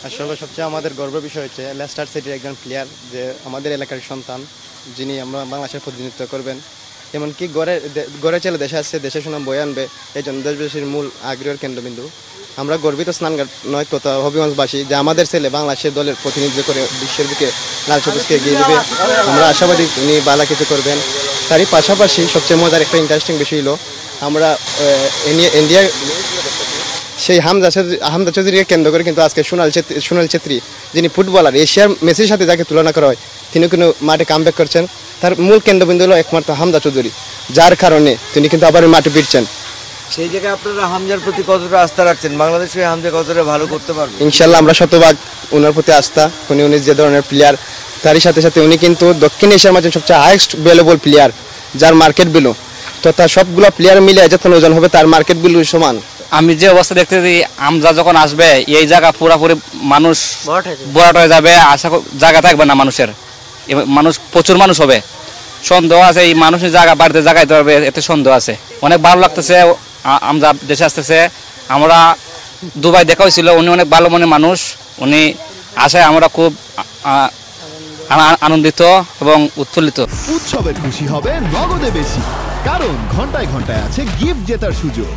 আসলে সবচেয়ে আমাদের গর্বের বিষয় হচ্ছে লেস্টার সিটির একজন প্লেয়ার, যে আমাদের এলাকার সন্তান, যিনি আমরা বাংলাদেশের প্রতিনিধিত্ব করবেন। এমনকি গড়ে চলে দেশে আসছে, দেশে সুনাম বয়ে আনবে, এই জন্য দেশবাসীর মূল আগ্রহের কেন্দ্রবিন্দু। আমরা গর্বিত স্নানঘাট নয় তথা হবিগঞ্জবাসী যে আমাদের ছেলে বাংলাদেশের দলের প্রতিনিধিত্ব করে বিশ্বের বুকে লাল সবুজকে এগিয়ে দেবে। আমরা আশাবাদী উনি ভালো কিছু করবেন। তারই পাশাপাশি সবচেয়ে মজার একটা ইন্টারেস্টিং বিষয় হলো আমরা ইন্ডিয়া সেই হামজা চৌধুরীকে কেন্দ্র করে কিন্তু আজকে সোনাল ছেত্রী, যিনি ফুটবলার, এশিয়ার মেসির সাথে যাকে তুলনা করা হয়, তিনি কিন্তু মাঠে কামব্যাক করছেন। তার মূল কেন্দ্রবিন্দু হলো একমাত্র হামজা চৌধুরী, যার কারণে তিনি কিন্তু আবার মাঠে ফিরছেন। সেই জায়গায় আপনারা হামজার প্রতি কতটা আস্থা রাখছেন? বাংলাদেশ হয়ে হামজা কতটা ভালো করতে পারবে? ইনশাল্লাহ আমরা শতভাগ ওনার প্রতি আস্থা। উনি যে ধরনের প্লেয়ার, তারই সাথে সাথে উনি কিন্তু দক্ষিণ এশিয়ার মাঝে সবচেয়ে হাইয়েস্ট ভ্যালুয়েবল প্লেয়ার, যার মার্কেট ভ্যালু তথা সবগুলো প্লেয়ার মিলে যত ওজন হবে তার মার্কেট ভ্যালু সমান। আমি যে অবস্থা দেখতেছি, হামজা যখন আসবে এই জায়গা পুরাপুরি মানুষ ভরাট হয়ে যাবে, জায়গা থাকবে না মানুষের, মানুষ প্রচুর মানুষ হবে। সন্দেহ আছে এই মানুষের জায়গা বাড়িতে জায়গাতে পারবে, এতে সন্দেহ আছে। অনেক ভালো লাগতেছে হামজা দেশে আসতেছে। আমরা দুবাই দেখা হয়েছিল, উনি অনেক ভালো মনের মানুষ, উনি আসায় আমরা খুব আনন্দিত এবং উৎফুল্লিত। উৎসবের খুশি হবে নগদে বেশি, কারণ ঘন্টায় ঘন্টায় আছে গিফট জেতার সুযোগ।